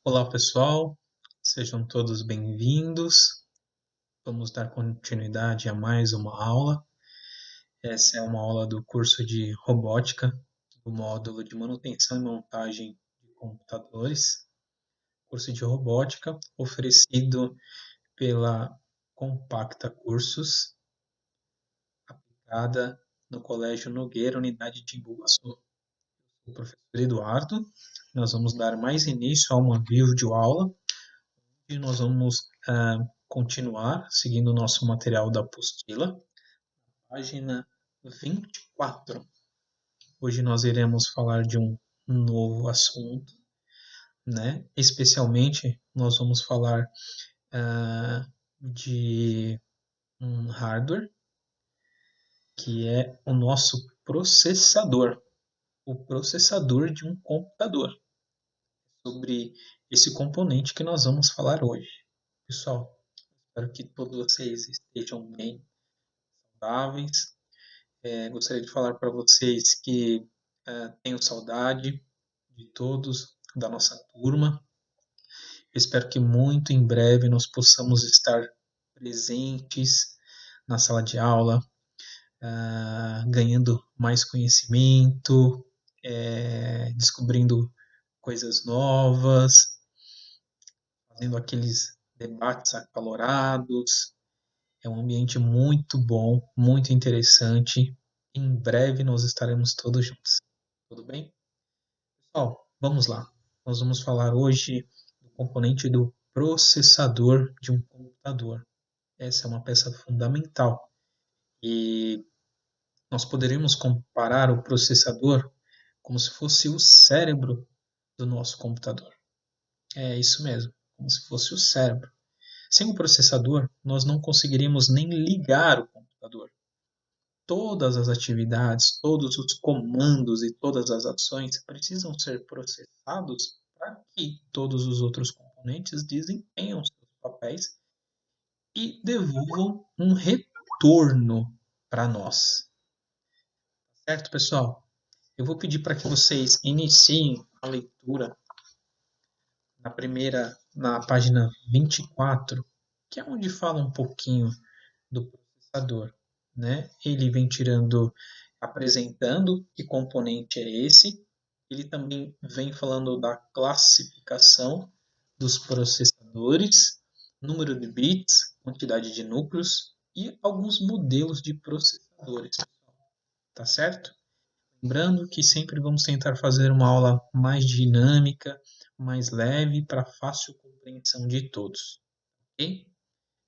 Olá, pessoal, sejam todos bem-vindos. Vamos dar continuidade a mais uma aula. Essa é uma aula do curso de robótica, do módulo de manutenção e montagem de computadores. Curso de robótica oferecido pela Compacta Cursos, aplicada no Colégio Nogueira, unidade de Imbuguaçu. Sou o professor Eduardo. Nós vamos dar mais início a uma videoaula e nós vamos continuar seguindo o nosso material da apostila, página 24. Hoje nós iremos falar de um novo assunto, né? Especialmente nós vamos falar de um hardware, que é o nosso processador, o processador de um computador, sobre esse componente que nós vamos falar hoje. Pessoal, espero que todos vocês estejam bem, saudáveis. Gostaria de falar para vocês que tenho saudade de todos, da nossa turma. Espero que muito em breve nós possamos estar presentes na sala de aula, ganhando mais conhecimento, descobrindo coisas novas, fazendo aqueles debates acalorados. É um ambiente muito bom, muito interessante. Em breve nós estaremos todos juntos. Tudo bem? Pessoal, vamos lá. Nós vamos falar hoje do componente do processador de um computador. Essa é uma peça fundamental. E nós poderíamos comparar o processador como se fosse o cérebro do nosso computador. É isso mesmo, como se fosse o cérebro. Sem o processador, nós não conseguiríamos nem ligar o computador. Todas as atividades, todos os comandos e todas as ações precisam ser processados para que todos os outros componentes desempenhem os seus papéis e devolvam um retorno para nós. Certo, pessoal? Eu vou pedir para que vocês iniciem a leitura na página 24, que é onde fala um pouquinho do processador, né? Ele vem apresentando que componente é esse. Ele também vem falando da classificação dos processadores, número de bits, quantidade de núcleos e alguns modelos de processadores. Tá certo? Lembrando que sempre vamos tentar fazer uma aula mais dinâmica, mais leve, para fácil compreensão de todos. Ok?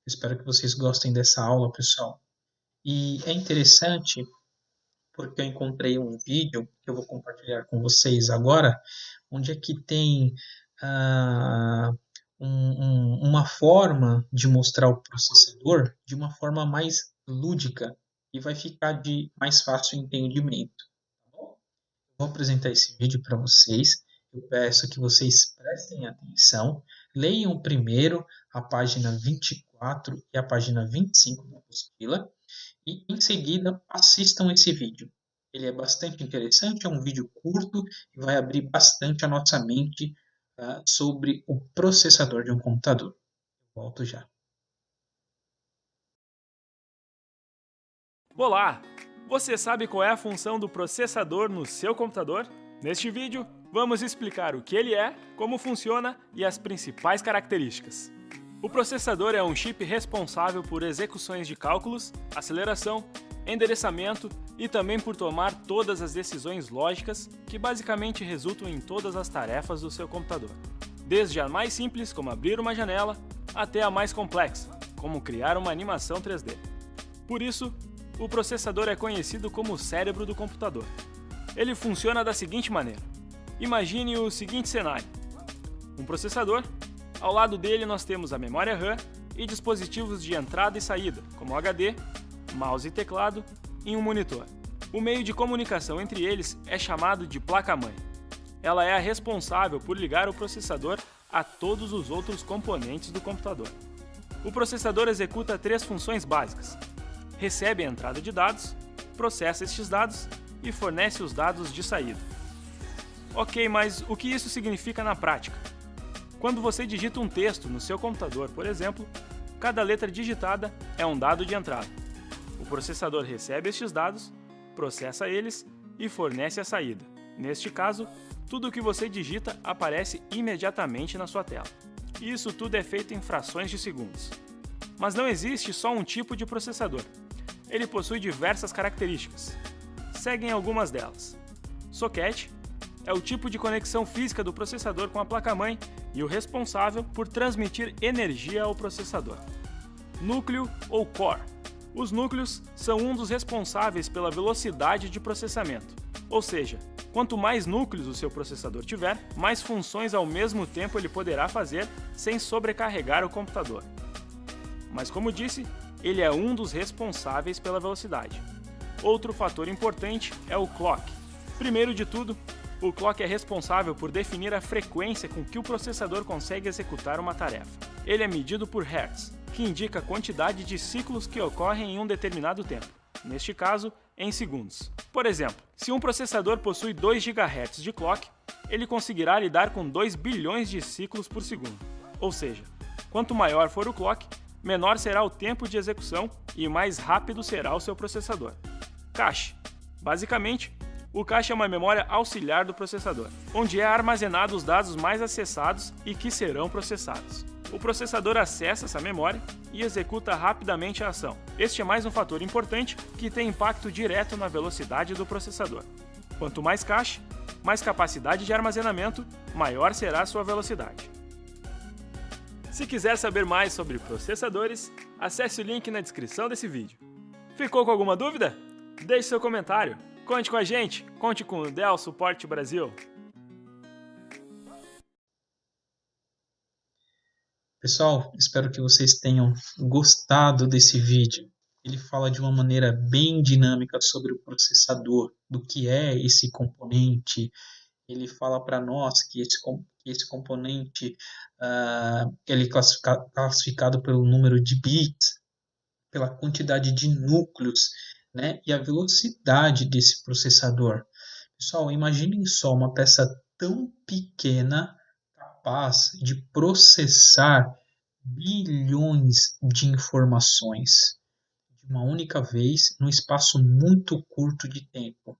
Espero que vocês gostem dessa aula, pessoal. E é interessante porque eu encontrei um vídeo que eu vou compartilhar com vocês agora, onde é que tem uma forma de mostrar o processador de uma forma mais lúdica e vai ficar de mais fácil entendimento. Vou apresentar esse vídeo para vocês. Eu peço que vocês prestem atenção, leiam primeiro a página 24 e a página 25 da apostila e em seguida assistam esse vídeo. Ele é bastante interessante, é um vídeo curto e vai abrir bastante a nossa mente sobre o processador de um computador. Volto já. Olá! Você sabe qual é a função do processador no seu computador? Neste vídeo, vamos explicar o que ele é, como funciona e as principais características. O processador é um chip responsável por execuções de cálculos, aceleração, endereçamento e também por tomar todas as decisões lógicas que basicamente resultam em todas as tarefas do seu computador. Desde a mais simples, como abrir uma janela, até a mais complexa, como criar uma animação 3D. Por isso, o processador é conhecido como o cérebro do computador. Ele funciona da seguinte maneira. Imagine o seguinte cenário. Um processador, ao lado dele nós temos a memória RAM e dispositivos de entrada e saída, como HD, mouse e teclado e um monitor. O meio de comunicação entre eles é chamado de placa-mãe. Ela é a responsável por ligar o processador a todos os outros componentes do computador. O processador executa 3 funções básicas. Recebe a entrada de dados, processa estes dados e fornece os dados de saída. Ok, mas o que isso significa na prática? Quando você digita um texto no seu computador, por exemplo, cada letra digitada é um dado de entrada. O processador recebe estes dados, processa eles e fornece a saída. Neste caso, tudo o que você digita aparece imediatamente na sua tela. E isso tudo é feito em frações de segundos. Mas não existe só um tipo de processador. Ele possui diversas características. Seguem algumas delas. Socket é o tipo de conexão física do processador com a placa-mãe e o responsável por transmitir energia ao processador. Núcleo ou core. Os núcleos são um dos responsáveis pela velocidade de processamento. Ou seja, quanto mais núcleos o seu processador tiver, mais funções ao mesmo tempo ele poderá fazer sem sobrecarregar o computador. Mas como disse, ele é um dos responsáveis pela velocidade. Outro fator importante é o clock. Primeiro de tudo, o clock é responsável por definir a frequência com que o processador consegue executar uma tarefa. Ele é medido por Hertz, que indica a quantidade de ciclos que ocorrem em um determinado tempo, neste caso, em segundos. Por exemplo, se um processador possui 2 GHz de clock, ele conseguirá lidar com 2 bilhões de ciclos por segundo. Ou seja, quanto maior for o clock, menor será o tempo de execução e mais rápido será o seu processador. Cache. Basicamente, o cache é uma memória auxiliar do processador, onde é armazenado os dados mais acessados e que serão processados. O processador acessa essa memória e executa rapidamente a ação. Este é mais um fator importante que tem impacto direto na velocidade do processador. Quanto mais cache, mais capacidade de armazenamento, maior será a sua velocidade. Se quiser saber mais sobre processadores, acesse o link na descrição desse vídeo. Ficou com alguma dúvida? Deixe seu comentário. Conte com a gente, conte com o Dell Suporte Brasil. Pessoal, espero que vocês tenham gostado desse vídeo. Ele fala de uma maneira bem dinâmica sobre o processador, do que é esse componente. Ele fala para nós que esse componente ele é classificado pelo número de bits, pela quantidade de núcleos, né, e a velocidade desse processador. Pessoal, imaginem só uma peça tão pequena capaz de processar bilhões de informações de uma única vez num espaço muito curto de tempo.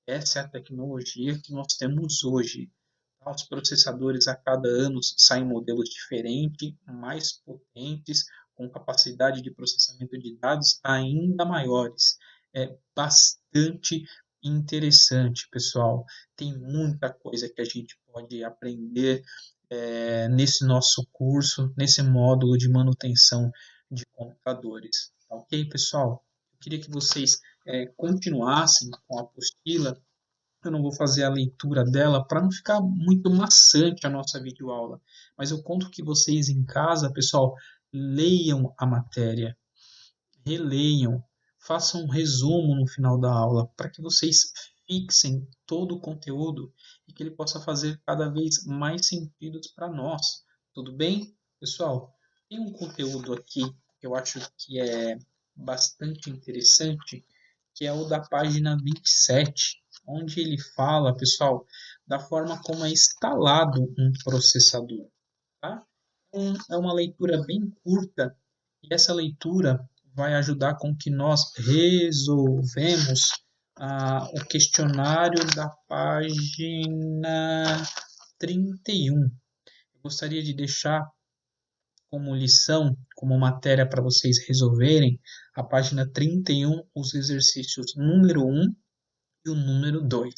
Essa é a tecnologia que nós temos hoje. Os processadores a cada ano saem modelos diferentes, mais potentes, com capacidade de processamento de dados ainda maiores. É bastante interessante, pessoal. Tem muita coisa que a gente pode aprender nesse nosso curso, nesse módulo de manutenção de computadores. Ok, pessoal? Eu queria que vocês continuassem com a apostila. Eu não vou fazer a leitura dela para não ficar muito maçante a nossa videoaula, mas eu conto que vocês em casa, pessoal, leiam a matéria, releiam, façam um resumo no final da aula, para que vocês fixem todo o conteúdo e que ele possa fazer cada vez mais sentido para nós. Tudo bem? Pessoal, tem um conteúdo aqui que eu acho que é bastante interessante, que é o da página 27, onde ele fala, pessoal, da forma como é instalado um processador. Tá? É uma leitura bem curta e essa leitura vai ajudar com que nós resolvemos o questionário da página 31. Eu gostaria de deixar como lição, como matéria para vocês resolverem, a página 31, os exercícios número 1 e o número 2.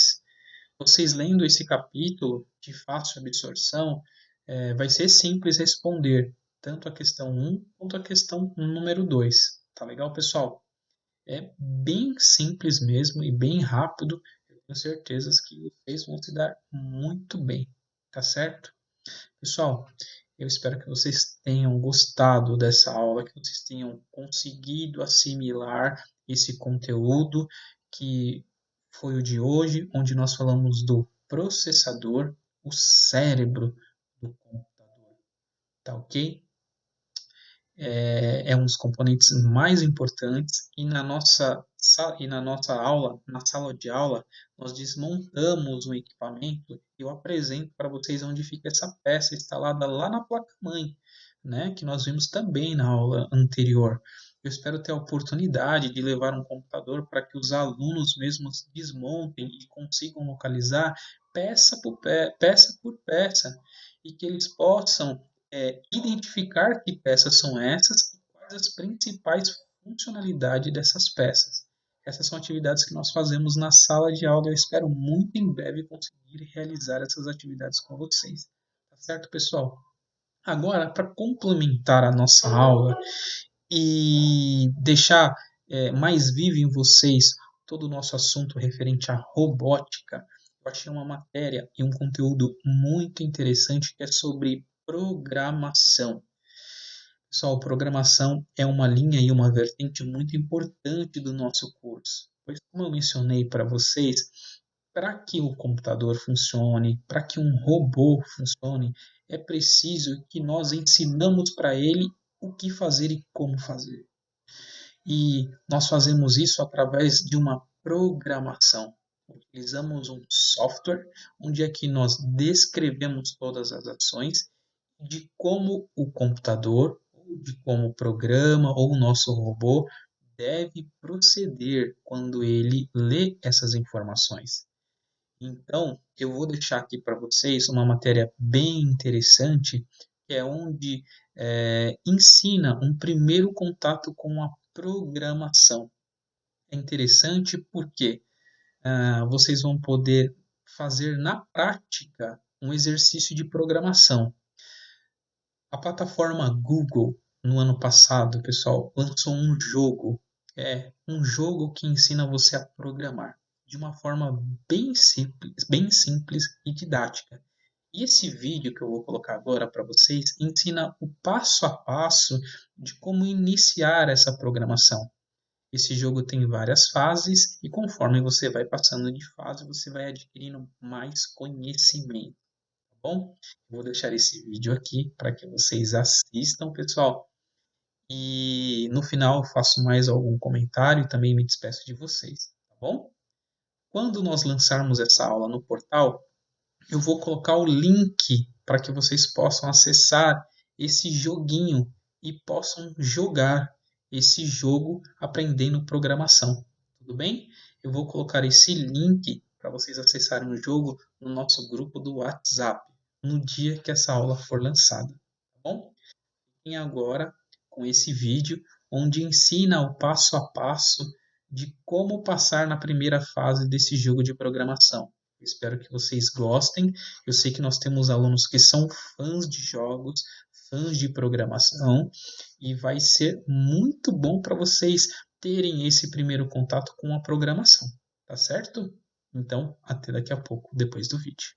Vocês lendo esse capítulo de fácil absorção, vai ser simples responder tanto a questão 1 quanto a questão número 2. Tá legal, pessoal? É bem simples mesmo e bem rápido. Eu tenho certeza que vocês vão se dar muito bem, tá certo? Pessoal, eu espero que vocês tenham gostado dessa aula, que vocês tenham conseguido assimilar esse conteúdo que foi o de hoje, onde nós falamos do processador, o cérebro do computador. Tá ok? é um dos componentes mais importantes e na nossa aula, na sala de aula, nós desmontamos um equipamento e eu apresento para vocês onde fica essa peça instalada lá na placa-mãe, né, que nós vimos também na aula anterior. Eu espero ter a oportunidade de levar um computador para que os alunos mesmos desmontem e consigam localizar peça por peça e que eles possam identificar que peças são essas e quais as principais funcionalidades dessas peças. Essas são atividades que nós fazemos na sala de aula. Eu espero muito em breve conseguir realizar essas atividades com vocês. Tá certo, pessoal? Agora, para complementar a nossa aula e deixar mais vivo em vocês todo o nosso assunto referente à robótica, eu achei uma matéria e um conteúdo muito interessante que é sobre programação. Pessoal, programação é uma linha e uma vertente muito importante do nosso curso, pois, como eu mencionei para vocês, para que o computador funcione, para que um robô funcione, é preciso que nós ensinamos para ele o que fazer e como fazer. E nós fazemos isso através de uma programação. Utilizamos um software onde é que nós descrevemos todas as ações de como o computador, de como o programa ou o nosso robô deve proceder quando ele lê essas informações. Então, eu vou deixar aqui para vocês uma matéria bem interessante, que é onde ensina um primeiro contato com a programação. É interessante porque vocês vão poder fazer na prática um exercício de programação. A plataforma Google, no ano passado, pessoal, lançou um jogo que ensina você a programar de uma forma bem simples e didática. E esse vídeo que eu vou colocar agora para vocês ensina o passo a passo de como iniciar essa programação. Esse jogo tem várias fases e conforme você vai passando de fase, você vai adquirindo mais conhecimento, tá bom? Eu vou deixar esse vídeo aqui para que vocês assistam, pessoal. E no final eu faço mais algum comentário e também me despeço de vocês, tá bom? Quando nós lançarmos essa aula no portal, eu vou colocar o link para que vocês possam acessar esse joguinho e possam jogar esse jogo aprendendo programação. Tudo bem? Eu vou colocar esse link para vocês acessarem o jogo no nosso grupo do WhatsApp no dia que essa aula for lançada. Tá bom? E agora com esse vídeo onde ensina o passo a passo de como passar na primeira fase desse jogo de programação. Espero que vocês gostem. Eu sei que nós temos alunos que são fãs de jogos, fãs de programação, e vai ser muito bom para vocês terem esse primeiro contato com a programação, tá certo? Então, até daqui a pouco, depois do vídeo.